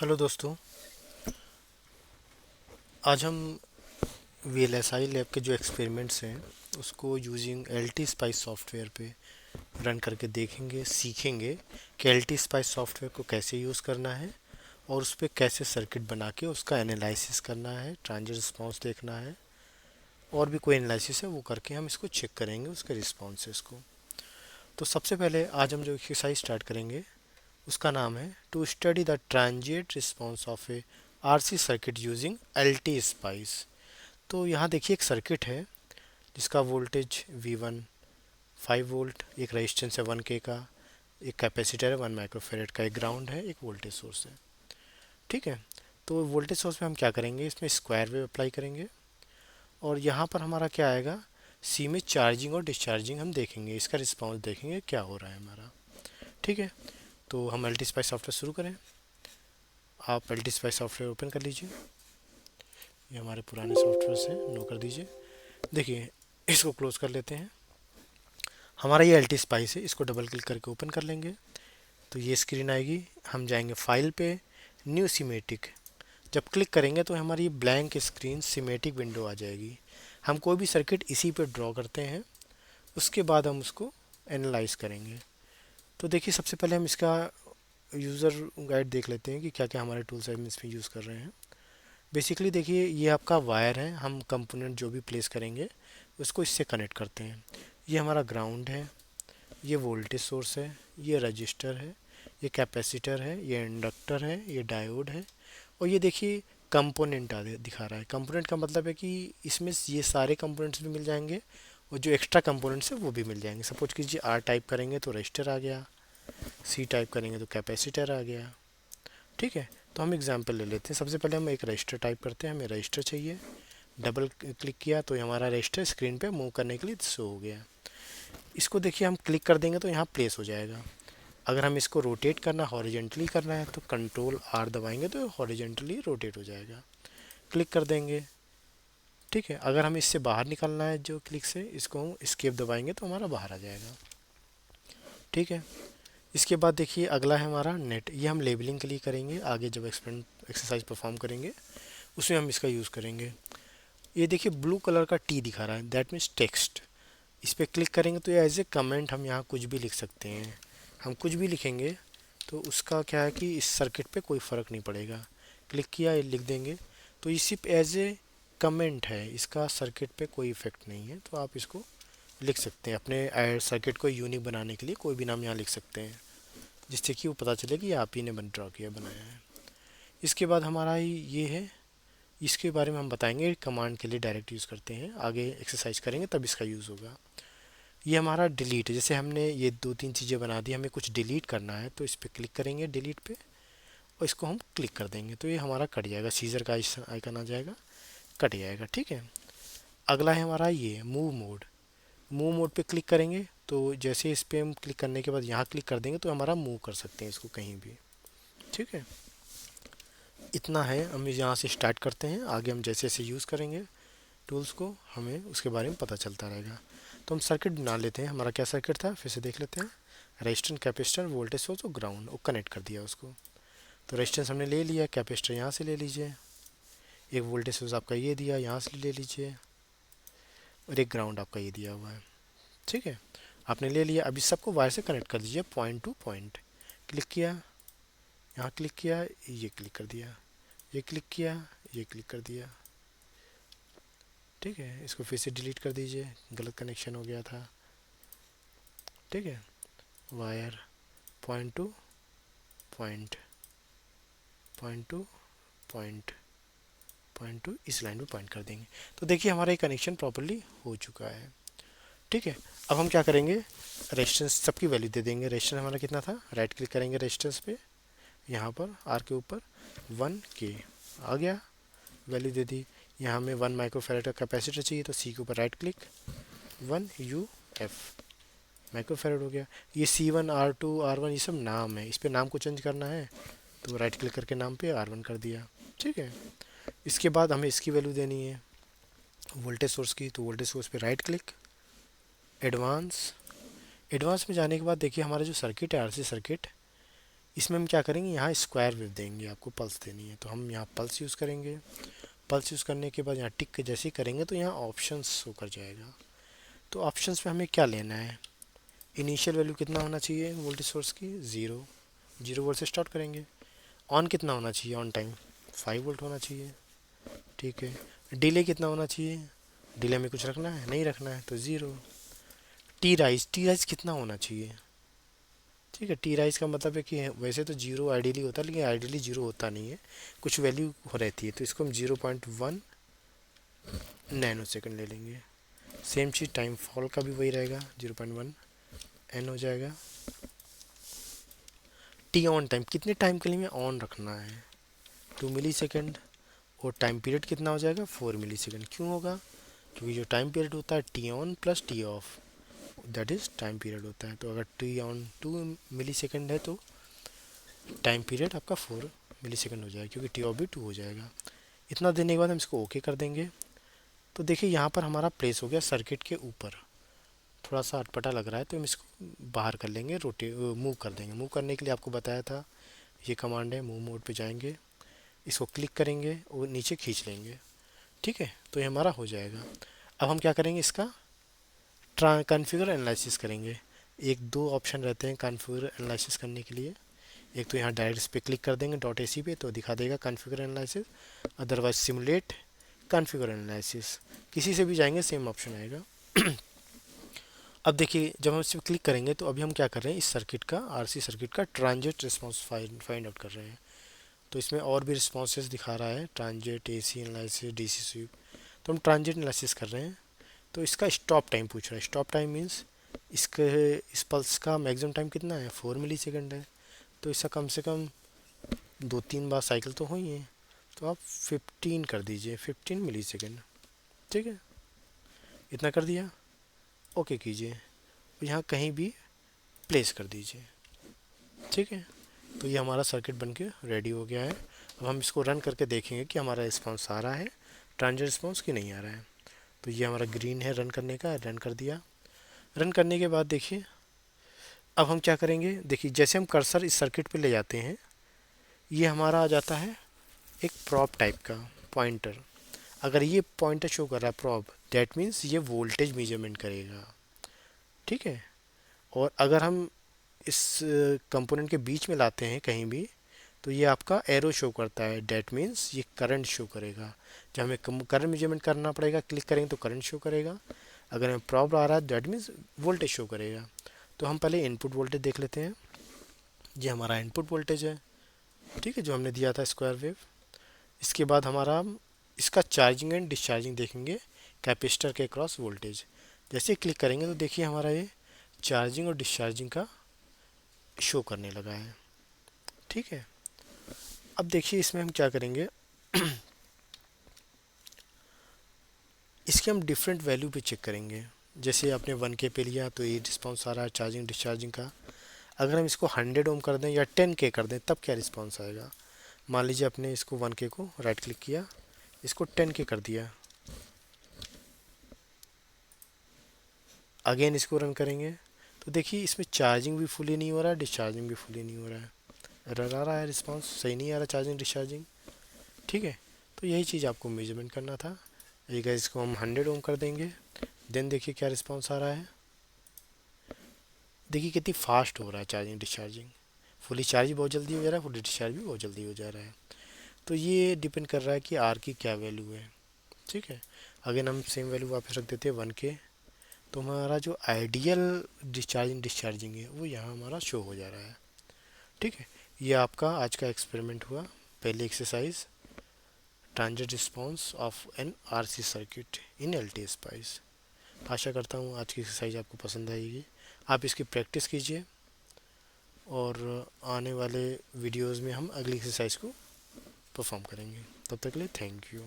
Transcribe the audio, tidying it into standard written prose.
Hello दोस्तों। आज हम वीएलएसआई लैब के जो एक्सपेरिमेंट्स हैं उसको यूजिंग एलटी स्पाइस सॉफ्टवेयर पे रन करके देखेंगे, सीखेंगे कि एलटी स्पाइस सॉफ्टवेयर को कैसे यूज़ करना है और उस पर कैसे सर्किट बना के उसका एनालिसिस करना है, ट्रांजिट रिस्पांस देखना है और भी कोई एनालिसिस है वो करके हम इसको चेक करेंगे उसके रिस्पॉन्सेस को। तो सबसे पहले आज हम जो एक्सरसाइज स्टार्ट करेंगे उसका नाम है to study the transit response of a RC circuit using LT spice. तो यहाँ देखिए एक सर्किट है जिसका वोल्टेज V1 5 वोल्ट, एक रेजिस्टेंस है 1K का, एक कैपेसिटर है 1 माइक्रोफेरेड का, एक ग्राउंड है, एक वोल्टेज सोर्स है। ठीक है। तो वोल्टेज सोर्स में हम क्या करेंगे, इसमें स्क्वायर वेव अप्लाई करेंगे और यहाँ पर हमारा क्या आएगा, सी में चार्जिंग और डिस्चार्जिंग हम देखेंगे, इसका रिस्पॉन्स देखेंगे क्या हो रहा है हमारा। ठीक है। तो हम एल टी स्पाइस सॉफ्टवेयर शुरू करें। आप L T spice software open कर लीजिए। ये हमारे पुराने सॉफ्टवेयर से नो कर दीजिए। देखिए इसको क्लोज कर लेते हैं। हमारा ये एल टी स्पाइस है, इसको डबल क्लिक करके ओपन कर लेंगे तो ये स्क्रीन आएगी। हम जाएंगे फाइल पे, न्यू सीमेटिक। जब क्लिक करेंगे तो हमारी ब्लैंक स्क्रीन सीमेटिक विंडो आ जाएगी। हम कोई भी सर्किट इसी पे ड्रॉ करते हैं, उसके बाद हम उसको एनालाइज करेंगे। तो देखिए सबसे पहले हम इसका यूज़र गाइड देख लेते हैं कि क्या क्या हमारे टूल्स हम इसमें यूज़ कर रहे हैं। बेसिकली देखिए ये आपका वायर है, हम कंपोनेंट जो भी प्लेस करेंगे उसको इससे कनेक्ट करते हैं। ये हमारा ग्राउंड है, ये वोल्टेज सोर्स है, ये रजिस्टर है, ये कैपेसिटर है, ये इंडक्टर है, ये डायोड है और ये देखिए कंपोनेंट दिखा रहा है। कंपोनेंट का मतलब है कि इसमें ये सारे कंपोनेंट्स भी मिल जाएंगे और जो एक्स्ट्रा कंपोनेंट्स है वो भी मिल जाएंगे। सपोज कीजिए आर टाइप करेंगे तो रजिस्टर आ गया, सी टाइप करेंगे तो कैपेसिटर आ गया। ठीक है। तो हम एग्जांपल ले लेते हैं। सबसे पहले हम एक रजिस्टर टाइप करते हैं, हमें रजिस्टर चाहिए। डबल क्लिक किया तो ये हमारा रजिस्टर स्क्रीन पे मूव करने के लिए शो हो गया। इसको देखिए हम क्लिक कर देंगे तो यहाँ प्लेस हो जाएगा। अगर हम इसको रोटेट करना, हॉरिजेंटली करना है तो कंट्रोल आर दबाएंगे तो हॉरिजेंटली रोटेट हो जाएगा। क्लिक कर देंगे। ठीक है। अगर हम इससे बाहर निकलना है जो क्लिक से, इसको हम एस्केप दबाएंगे तो हमारा बाहर आ जाएगा। ठीक है। इसके बाद देखिए अगला है हमारा नेट। ये हम लेबलिंग के लिए करेंगे, आगे जब एक्सरसाइज परफॉर्म करेंगे उसमें हम इसका यूज़ करेंगे। ये देखिए ब्लू कलर का टी दिखा रहा है, दैट मीन्स टेक्स्ट। इस पर क्लिक करेंगे तो एज ए कमेंट हम यहाँ कुछ भी लिख सकते हैं। हम कुछ भी लिखेंगे तो उसका क्या है कि इस सर्किट पे कोई फ़र्क नहीं पड़ेगा। क्लिक किया, ये लिख देंगे तो ये सिर्फ एज ए कमेंट है, इसका सर्किट पे कोई इफ़ेक्ट नहीं है। तो आप इसको लिख सकते हैं अपने सर्किट को यूनिक बनाने के लिए, कोई भी नाम यहाँ लिख सकते हैं जिससे कि वो पता चले कि ये आप ही ने ड्रॉ किया, बनाया है। इसके बाद हमारा ये है, इसके बारे में हम बताएंगे, कमांड के लिए डायरेक्ट यूज़ करते हैं, आगे एक्सरसाइज करेंगे तब इसका यूज़ होगा। ये हमारा डिलीट है, जैसे हमने ये दो तीन चीज़ें बना दी, हमें कुछ डिलीट करना है तो इस पर क्लिक करेंगे डिलीट पे और इसको हम क्लिक कर देंगे तो ये हमारा कट जाएगा, सीजर का आइकन आ जाएगा, कट जाएगा। ठीक है। अगला है हमारा ये मूव मोड। मूव मोड पे क्लिक करेंगे तो जैसे इस पर हम क्लिक करने के बाद यहाँ क्लिक कर देंगे तो हमारा मूव कर सकते हैं इसको कहीं भी। ठीक है। इतना है, हम यहाँ से स्टार्ट करते हैं, आगे हम जैसे जैसे यूज़ करेंगे टूल्स को हमें उसके बारे में पता चलता रहेगा। तो हम सर्किट बना लेते हैं। हमारा क्या सर्किट था फिर से देख लेते हैं। रेजिस्टेंस, कैपेसिटर, वोल्टेज सोर्स और ग्राउंड, वो कनेक्ट कर दिया उसको। तो रेजिस्टेंस हमने ले लिया, कैपेसिटर यहाँ से ले लीजिए, एक वोल्टेज सोर्स आपका ये दिया, यहाँ से ले लीजिए और एक ग्राउंड आपका ये दिया हुआ है। ठीक है। आपने ले लिया, अभी सबको वायर से कनेक्ट कर दीजिए पॉइंट टू पॉइंट। क्लिक किया, यहाँ क्लिक किया, ये क्लिक कर दिया, ये क्लिक किया, ये क्लिक कर दिया। ठीक है। इसको फिर से डिलीट कर दीजिए, गलत कनेक्शन हो गया था। ठीक है। Wire point two point, point two point, point two इस लाइन पे पॉइंट कर देंगे तो देखिए हमारा ये कनेक्शन प्रॉपर्ली हो चुका है। ठीक है। अब हम क्या करेंगे, रेजिस्टेंस सबकी वैल्यू दे देंगे। रेजिस्टेंस हमारा कितना था, राइट क्लिक करेंगे रेजिस्टेंस पे, यहाँ पर आर के ऊपर 1K आ गया, वैल्यू दे दी। यहाँ हमें 1 माइक्रोफेरेड का कैपेसिटर चाहिए तो सी के ऊपर राइट क्लिक, 1UF माइक्रोफेरेड हो गया। ये C1 R2 R1 ये सब नाम है, इस पर नाम को चेंज करना है तो राइट क्लिक करके नाम पे R1 कर दिया। ठीक है। इसके बाद हमें इसकी वैल्यू देनी है वोल्टेज सोर्स की, तो वोल्टेज सोर्स पे राइट क्लिक, एडवांस। एडवांस में जाने के बाद देखिए हमारा जो सर्किट है आरसी सर्किट, इसमें हम क्या करेंगे, यहाँ स्क्वायर वेव देंगे, आपको पल्स देनी है तो हम यहाँ पल्स यूज़ करेंगे। पल्स यूज़ करने के बाद यहाँ टिक के जैसे ही करेंगे तो यहाँ ऑप्शंस शो कर जाएगा। तो ऑप्शंस में हमें क्या लेना है, इनिशियल वैल्यू कितना होना चाहिए वोल्टेज सोर्स की, ज़ीरो, 0 वोल्ट से स्टार्ट करेंगे। ऑन कितना होना चाहिए, ऑन टाइम 5 वोल्ट होना चाहिए। ठीक है, डिले कितना होना चाहिए, डिले में कुछ रखना है, नहीं रखना है तो ज़ीरो। टी राइज कितना होना चाहिए, ठीक है, टी राइज का मतलब है कि वैसे तो जीरो आइडियली होता है, लेकिन आइडियली जीरो होता नहीं है, कुछ वैल्यू हो रहती है, तो इसको हम 0.1 नैनो सेकेंड ले लेंगे। सेम चीज़ टाइम फॉल का भी वही रहेगा, 0.1 एन हो जाएगा। टी ऑन टाइम कितने टाइम के लिए हमें ऑन रखना है, 2 मिली सेकेंड। और टाइम पीरियड कितना हो जाएगा, 4 मिली सेकेंड। क्यों होगा, क्योंकि जो टाइम पीरियड होता है T on plus T of, that is time period होता है। तो अगर टी ऑन 2 मिली सेकेंड है तो टाइम पीरियड आपका 4 मिली सेकेंड हो जाएगा, क्योंकि टी ऑफ भी 2 हो जाएगा। इतना देने के बाद हम इसको ओके कर देंगे। तो देखिए यहाँ पर हमारा प्लेस हो गया सर्किट के ऊपर, थोड़ा सा अटपटा लग रहा है तो हम इसको बाहर कर लेंगे, मूव कर देंगे। मूव करने के लिए आपको बताया था ये कमांड है, मूव मोड पे जाएंगे, इसको क्लिक करेंगे और नीचे खींच लेंगे। ठीक है, तो ये हमारा हो जाएगा। अब हम क्या करेंगे, इसका कॉन्फ़िगर एनालिसिस करेंगे। एक दो ऑप्शन रहते हैं कॉन्फ़िगर एनालिसिस करने के लिए, एक तो यहाँ डायरेक्ट इस पर क्लिक कर देंगे डॉट एसी पे तो दिखा देगा configure analysis, otherwise simulate configure analysis, किसी से भी जाएंगे सेम ऑप्शन आएगा। अब देखिए जब हम इस पर क्लिक करेंगे तो अभी हम क्या कर रहे हैं, इस सर्किट का, आरसी सर्किट का ट्रांजिट रिस्पॉन्स फाइंड आउट कर रहे हैं। तो इसमें और भी रिस्पॉन्सेज दिखा रहा है, transit, AC analysis, DC sweep. तो हम ट्रांजिट एनालिसिस कर रहे हैं। तो इसका स्टॉप टाइम पूछ रहा है, स्टॉप टाइम मीन्स इसके इस पल्स का मैक्सिमम टाइम कितना है, 4 मिली सेकेंड है। तो इसका कम से कम 2-3 बार साइकिल तो हुई है, तो आप 15 कर दीजिए, 15 मिली सेकेंड। ठीक है, इतना कर दिया, ओके कीजिए, यहाँ कहीं भी प्लेस कर दीजिए। ठीक है, तो ये हमारा सर्किट बन के रेडी हो गया है। अब हम इसको रन करके देखेंगे कि हमारा रिस्पॉन्स आ रहा है, ट्रांजिट रिस्पॉन्स कि नहीं आ रहा है। तो ये हमारा ग्रीन है रन करने का, रन कर दिया। रन करने के बाद देखिए अब हम क्या करेंगे, देखिए जैसे हम कर्सर इस सर्किट पे ले जाते हैं, ये हमारा आ जाता है एक प्रॉप टाइप का पॉइंटर। अगर ये पॉइंटर शो कर रहा है प्रॉप, दैट मीन्स ये वोल्टेज मेजरमेंट करेगा। ठीक है, और अगर हम इस कंपोनेंट के बीच में लाते हैं कहीं भी, तो ये आपका एरो शो करता है, डेट मीन्स ये करंट शो करेगा। जब हमें करंट मेजरमेंट करना पड़ेगा, क्लिक करेंगे तो करंट शो करेगा। अगर हमें प्रॉब्लम आ रहा है दैट मीन्स वोल्टेज शो करेगा। तो हम पहले इनपुट वोल्टेज देख लेते हैं, ये हमारा इनपुट वोल्टेज है। ठीक है, जो हमने दिया था स्क्वायर वेव। इसके बाद हमारा हम इसका चार्जिंग एंड डिस्चार्जिंग देखेंगे, कैपेसिटर के क्रॉस वोल्टेज। जैसे ही क्लिक करेंगे तो देखिए हमारा ये चार्जिंग और डिस्चार्जिंग का शो करने लगा है। ठीक है, अब देखिए इसमें हम क्या करेंगे, इसके हम डिफरेंट वैल्यू पे चेक करेंगे। जैसे आपने 1K पे लिया तो ये रिस्पॉन्स आ रहा है चार्जिंग डिस्चार्जिंग का। अगर हम इसको 100 ओम कर दें या 10K कर दें तब क्या रिस्पॉन्स आएगा। मान लीजिए आपने इसको 1K को राइट क्लिक किया, इसको 10K कर दिया, अगेन इसको रन करेंगे तो देखिए इसमें चार्जिंग भी फुली नहीं हो रहा है, डिस्चार्जिंग भी फुली नहीं हो रहा है, एरर आ रहा है, रिस्पॉन्स सही नहीं आ रहा चार्जिंग डिस्चार्जिंग। ठीक है, तो यही चीज़ आपको मेजरमेंट करना था। एक इसको हम 100 ओम कर देंगे, देन देखिए क्या रिस्पॉन्स आ रहा है। देखिए कितनी फास्ट हो रहा है चार्जिंग डिस्चार्जिंग, फुली चार्ज बहुत जल्दी हो जा रहा है, फुली डिस्चार्ज भी बहुत जल्दी हो जा रहा है। तो ये डिपेंड कर रहा है कि आर की क्या वैल्यू है। ठीक है, अगर हम सेम वैल्यू वापस रख देते हैं 1K, तो हमारा जो आइडियल डिस्चार्जिंग डिस्चार्जिंग है वो यहाँ हमारा शो हो जा रहा है। ठीक है, ये आपका आज का एक्सपेरिमेंट हुआ, पहली exercise, transient response of an RC circuit in LT spice. आशा करता हूँ आज की एक्सरसाइज आपको पसंद आएगी, आप इसकी प्रैक्टिस कीजिए और आने वाले वीडियोस में हम अगली एक्सरसाइज को परफॉर्म करेंगे। तब तक के लिए थैंक यू।